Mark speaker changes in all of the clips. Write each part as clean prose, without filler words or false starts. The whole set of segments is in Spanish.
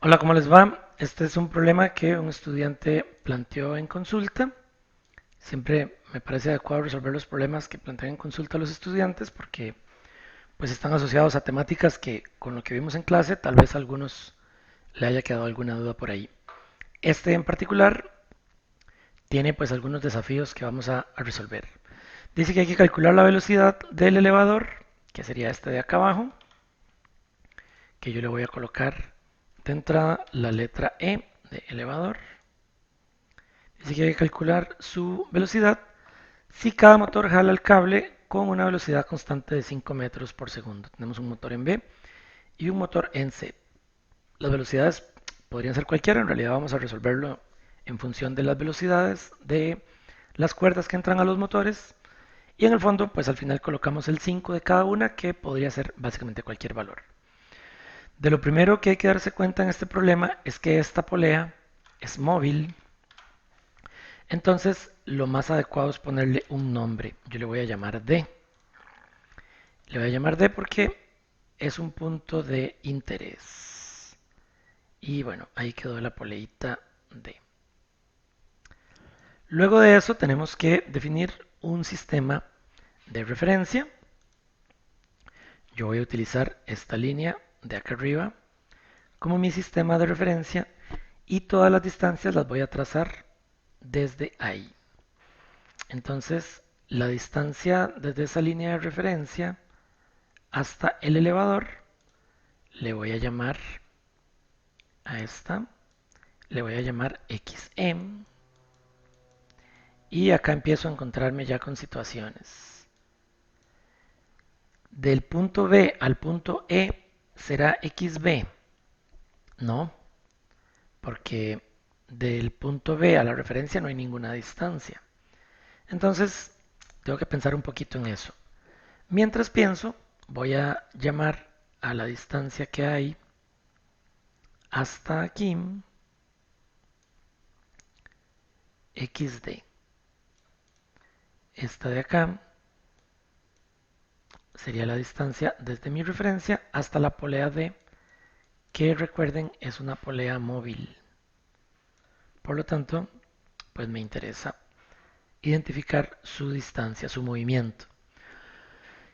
Speaker 1: Hola, ¿cómo les va? Este es un problema que un estudiante planteó en consulta. Siempre me parece adecuado resolver los problemas que plantean en consulta los estudiantes porque pues están asociados a temáticas que con lo que vimos en clase tal vez a algunos le haya quedado alguna duda por ahí. Este en particular tiene pues algunos desafíos que vamos a resolver. Dice que hay que calcular la velocidad del elevador, que sería este de acá abajo, que yo le voy a colocar de entrada la letra E de elevador. Dice que hay que calcular su velocidad si cada motor jala el cable con una velocidad constante de 5 metros por segundo. Tenemos un motor en B y un motor en C. Las velocidades podrían ser cualquiera, en realidad vamos a resolverlo en función de las velocidades de las cuerdas que entran a los motores y en el fondo pues al final colocamos el 5 de cada una que podría ser básicamente cualquier valor. De lo primero que hay que darse cuenta en este problema es que esta polea es móvil. Entonces, lo más adecuado es ponerle un nombre. Yo le voy a llamar D. Le voy a llamar D porque es un punto de interés. Y bueno, ahí quedó la poleita D. Luego de eso tenemos que definir un sistema de referencia. Yo voy a utilizar esta línea de acá arriba como mi sistema de referencia y todas las distancias las voy a trazar desde ahí. Entonces, la distancia desde esa línea de referencia hasta el elevador, le voy a llamar a esta, le voy a llamar XM y acá empiezo a encontrarme ya con situaciones. Del punto B al punto E será XB, no, porque del punto B a la referencia no hay ninguna distancia. Entonces, tengo que pensar un poquito en eso. Mientras pienso, voy a llamar a la distancia que hay hasta aquí XD. Esta de acá sería la distancia desde mi referencia hasta la polea D, que recuerden es una polea móvil. Por lo tanto, pues me interesa identificar su distancia, su movimiento.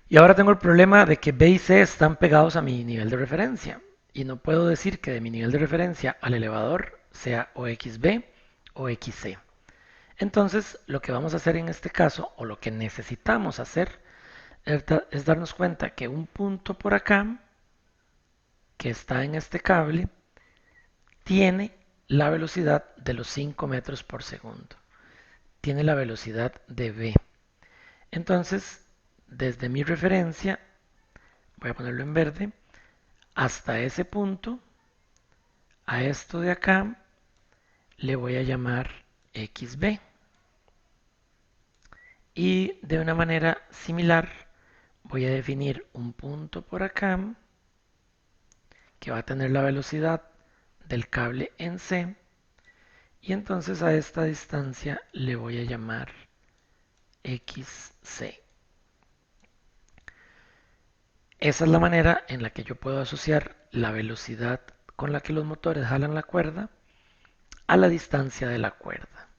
Speaker 1: Y ahora tengo el problema de que B y C están pegados a mi nivel de referencia. Y no puedo decir que de mi nivel de referencia al elevador sea o XB o XC. Entonces, lo que vamos a hacer en este caso, o lo que necesitamos hacer, es darnos cuenta que un punto por acá, que está en este cable, tiene la velocidad de los 5 metros por segundo. Tiene la velocidad de v. Entonces, desde mi referencia, voy a ponerlo en verde, hasta ese punto, a esto de acá, le voy a llamar xb. Y de una manera similar, voy a definir un punto por acá, que va a tener la velocidad del cable en c. Y entonces a esta distancia le voy a llamar XC. Esa es la manera en la que yo puedo asociar la velocidad con la que los motores jalan la cuerda a la distancia de la cuerda.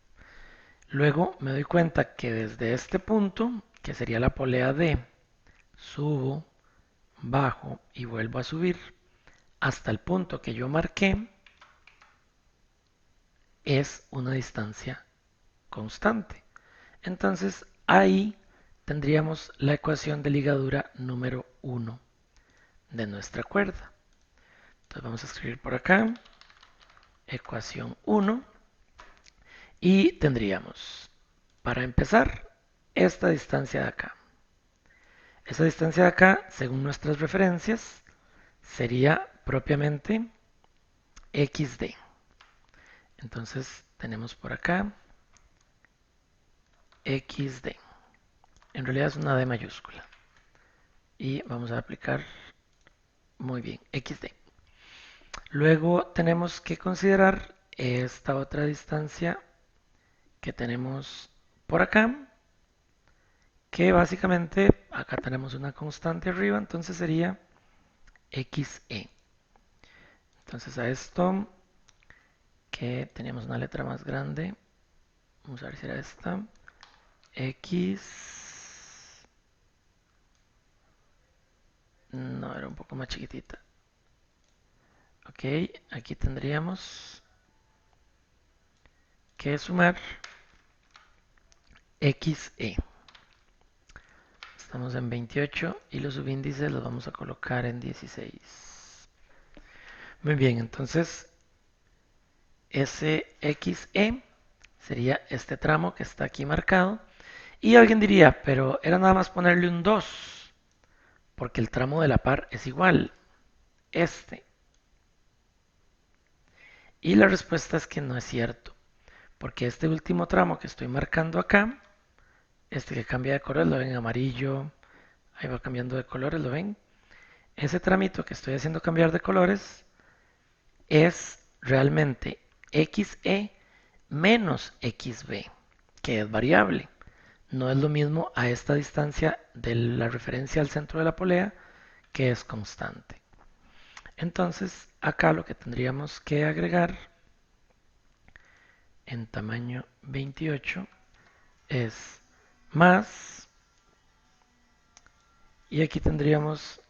Speaker 1: Luego me doy cuenta que desde este punto, que sería la polea D, subo, bajo y vuelvo a subir hasta el punto que yo marqué, es una distancia constante. Entonces ahí tendríamos la ecuación de ligadura número 1 de nuestra cuerda. Entonces vamos a escribir por acá ecuación 1 y tendríamos, para empezar, esta distancia de acá. Esa distancia de acá, según nuestras referencias, sería propiamente XD. Entonces tenemos por acá XD. En realidad es una D mayúscula. Y vamos a aplicar muy bien XD. Luego tenemos que considerar esta otra distancia que tenemos por acá, que básicamente acá tenemos una constante arriba, entonces sería XE. Entonces a esto, que teníamos una letra más grande, vamos a ver si era esta, X, no, era un poco más chiquitita. Ok, aquí tendríamos que sumar XE. Estamos en 28 y los subíndices los vamos a colocar en 16. Muy bien, entonces SXE sería este tramo que está aquí marcado. Y alguien diría, pero era nada más ponerle un 2, porque el tramo de la par es igual, este. Y la respuesta es que no es cierto, porque este último tramo que estoy marcando acá, este que cambia de color, lo ven en amarillo, ahí va cambiando de colores, ¿lo ven? Ese tramito que estoy haciendo cambiar de colores es realmente XE menos XB, que es variable. No es lo mismo a esta distancia de la referencia al centro de la polea, que es constante. Entonces, acá lo que tendríamos que agregar en tamaño 28 es más, y aquí tendríamos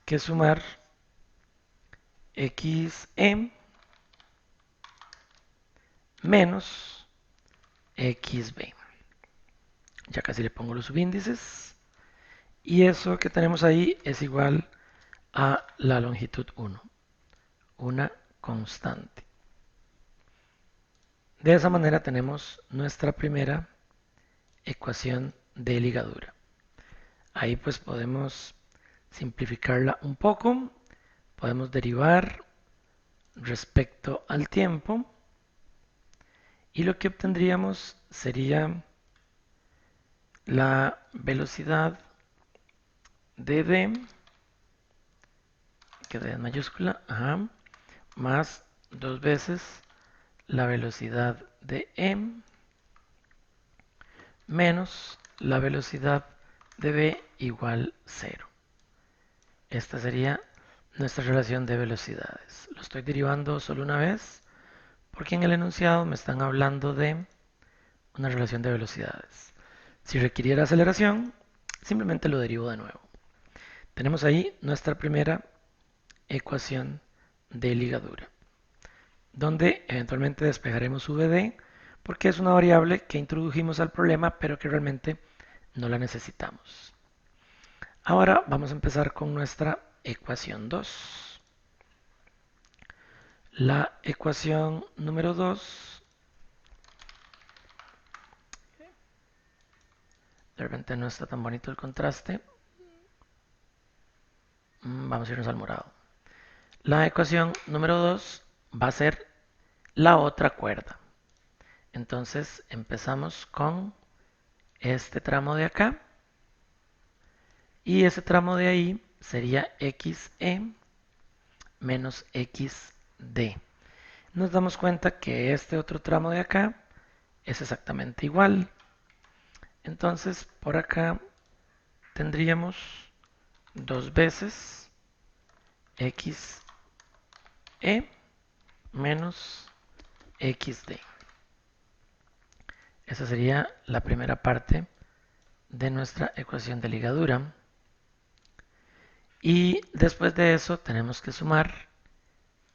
Speaker 1: que sumar XE menos XB. Ya casi le pongo los subíndices. Y eso que tenemos ahí es igual a la longitud 1, una constante. De esa manera tenemos nuestra primera ecuación de ligadura. Ahí pues podemos simplificarla un poco, podemos derivar respecto al tiempo y lo que obtendríamos sería la velocidad de d, que d en mayúscula, más dos veces la velocidad de m menos la velocidad de b igual 0. Esta sería nuestra relación de velocidades. Lo estoy derivando solo una vez porque en el enunciado me están hablando de una relación de velocidades. Si requiriera aceleración, simplemente lo derivo de nuevo. Tenemos ahí nuestra primera ecuación de ligadura, donde eventualmente despejaremos VD porque es una variable que introdujimos al problema pero que realmente no la necesitamos. Ahora vamos a empezar con nuestra ecuación 2. La ecuación número 2, de repente no está tan bonito el contraste. Vamos a irnos al morado. La ecuación número 2 va a ser la otra cuerda. Entonces empezamos con este tramo de acá. Y ese tramo de ahí sería XE menos XD. Nos damos cuenta que este otro tramo de acá es exactamente igual. Entonces por acá tendríamos dos veces XE menos XD. Esa sería la primera parte de nuestra ecuación de ligadura. Y después de eso tenemos que sumar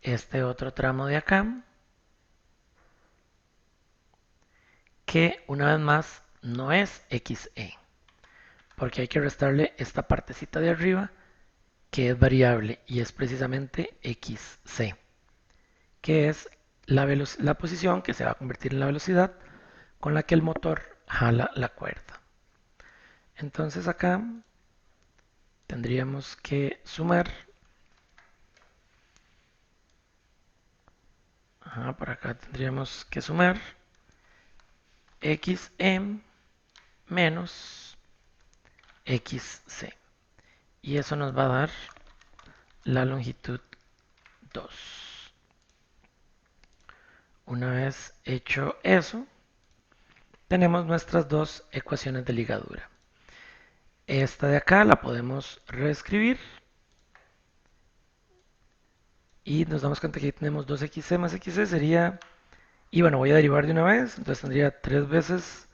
Speaker 1: este otro tramo de acá, que una vez más no es XE, porque hay que restarle esta partecita de arriba que es variable y es precisamente XC, que es la posición que se va a convertir en la velocidad con la que el motor jala la cuerda. Entonces acá tendríamos que sumar, por acá tendríamos que sumar XM menos XC. Y eso nos va a dar la longitud 2. Una vez hecho eso, tenemos nuestras dos ecuaciones de ligadura. Esta de acá la podemos reescribir y nos damos cuenta que aquí tenemos 2xc más xc sería, y bueno, voy a derivar de una vez, entonces tendría 3 veces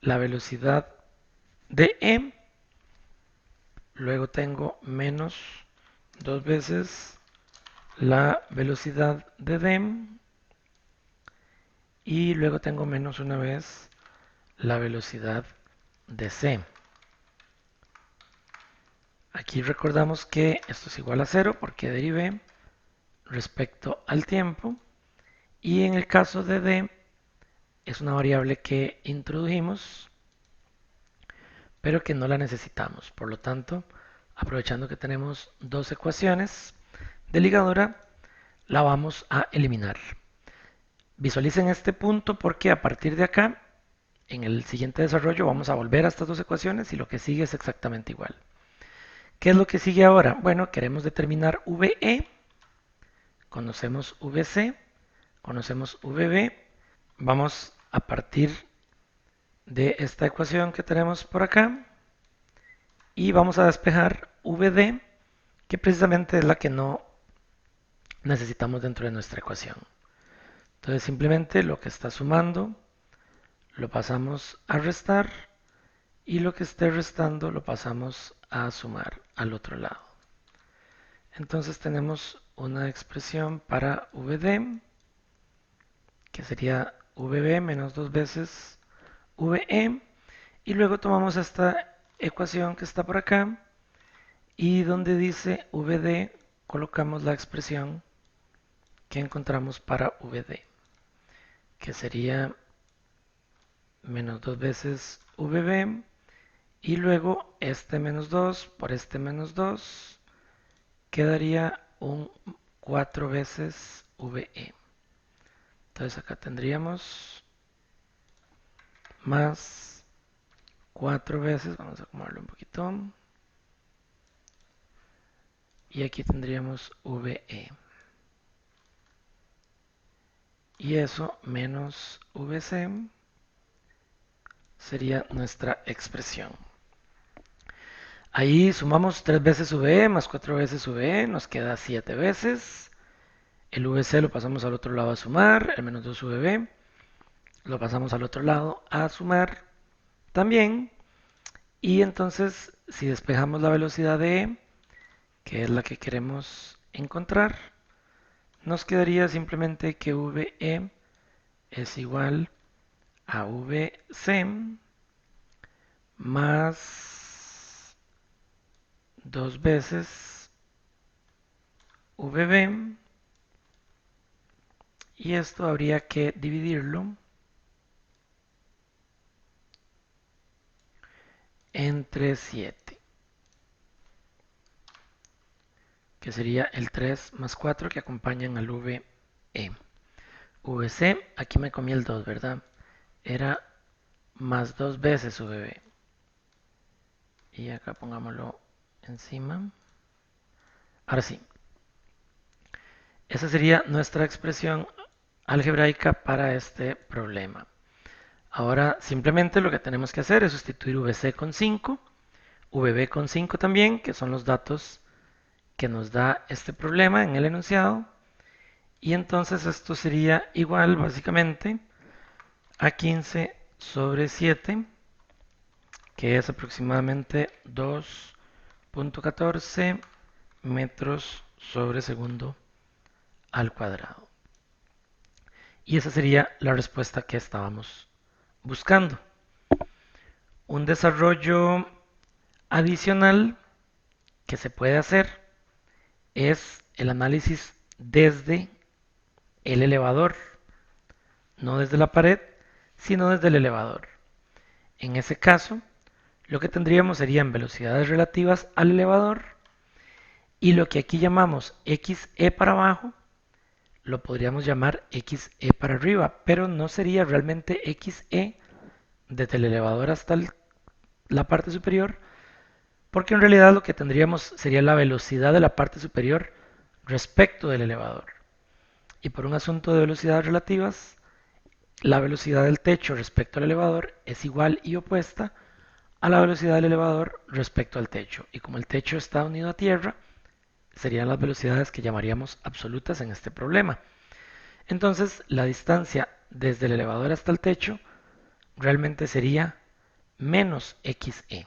Speaker 1: la velocidad de e, luego tengo menos 2 veces la velocidad de d, y luego tengo menos una vez la velocidad de c. Aquí recordamos que esto es igual a 0 porque derivé respecto al tiempo, y en el caso de d es una variable que introdujimos pero que no la necesitamos. Por lo tanto, aprovechando que tenemos dos ecuaciones de ligadura, la vamos a eliminar. Visualicen este punto porque a partir de acá, en el siguiente desarrollo, vamos a volver a estas dos ecuaciones y lo que sigue es exactamente igual. ¿Qué es lo que sigue ahora? Bueno, queremos determinar VE, conocemos VC, conocemos VB. Vamos a partir de esta ecuación que tenemos por acá y vamos a despejar VD, que precisamente es la que no necesitamos dentro de nuestra ecuación. Entonces simplemente lo que está sumando lo pasamos a restar y lo que esté restando lo pasamos a sumar al otro lado. Entonces tenemos una expresión para VD que sería VB menos 2 veces VE, y luego tomamos esta ecuación que está por acá y donde dice VD colocamos la expresión que encontramos para VD, que sería menos 2 veces VB, y luego este menos 2 por este menos 2 quedaría un 4 veces VE. Entonces acá tendríamos más 4 veces, vamos a acomodarlo un poquito, y aquí tendríamos VE. Y eso menos VC sería nuestra expresión. Ahí sumamos 3 veces VE más 4 veces VE, nos queda 7 veces. El VC lo pasamos al otro lado a sumar, el menos 2 VB lo pasamos al otro lado a sumar también. Y entonces, si despejamos la velocidad de E, que es la que queremos encontrar, nos quedaría simplemente que VE es igual a VC más 2 veces VB, y esto habría que dividirlo entre 7, que sería el 3 más 4 que acompañan al VE. VC, aquí me comí el 2, ¿verdad? Era más 2 veces VB. Y acá pongámoslo encima. Ahora sí, esa sería nuestra expresión algebraica para este problema. Ahora simplemente lo que tenemos que hacer es sustituir VC con 5, VB con 5 también, que son los datos que nos da este problema en el enunciado. Y entonces esto sería igual básicamente a 15 sobre 7, que es aproximadamente 2.14 metros sobre segundo al cuadrado. Y esa sería la respuesta que estábamos buscando. Un desarrollo adicional que se puede hacer es el análisis desde el elevador, no desde la pared, sino desde el elevador. En ese caso, lo que tendríamos serían velocidades relativas al elevador, y lo que aquí llamamos xe para abajo lo podríamos llamar xe para arriba, pero no sería realmente xe desde el elevador hasta la parte superior, porque en realidad lo que tendríamos sería la velocidad de la parte superior respecto del elevador. Y por un asunto de velocidades relativas, la velocidad del techo respecto al elevador es igual y opuesta a la velocidad del elevador respecto al techo. Y como el techo está unido a tierra, serían las velocidades que llamaríamos absolutas en este problema. Entonces, la distancia desde el elevador hasta el techo realmente sería menos xe.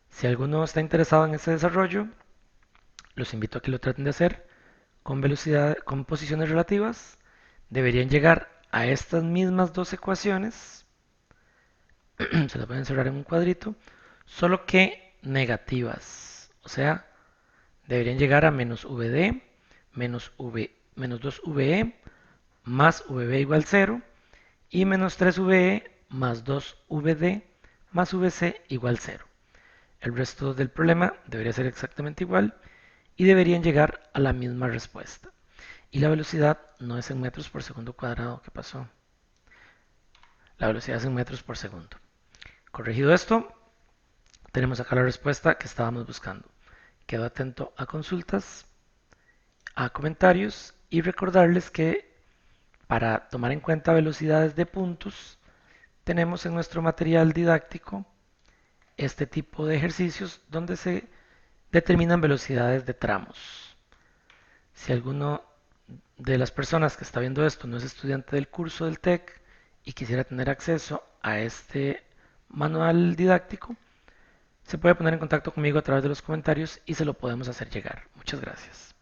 Speaker 1: Si alguno está interesado en este desarrollo, los invito a que lo traten de hacer con velocidad, con posiciones relativas. Deberían llegar a estas mismas dos ecuaciones, se las voy a encerrar en un cuadrito, solo que negativas. O sea, deberían llegar a menos vd menos 2ve más vb igual 0 y menos 3ve más 2vd más vc igual 0. El resto del problema debería ser exactamente igual y deberían llegar a la misma respuesta. Y la velocidad no es en metros por segundo cuadrado. ¿Qué pasó? La velocidad es en metros por segundo. Corregido esto, tenemos acá la respuesta que estábamos buscando. Quedo atento a consultas, a comentarios y recordarles que para tomar en cuenta velocidades de puntos, tenemos en nuestro material didáctico este tipo de ejercicios donde se determinan velocidades de tramos. Si alguno de las personas que está viendo esto no es estudiante del curso del TEC y quisiera tener acceso a este manual didáctico, se puede poner en contacto conmigo a través de los comentarios y se lo podemos hacer llegar. Muchas gracias.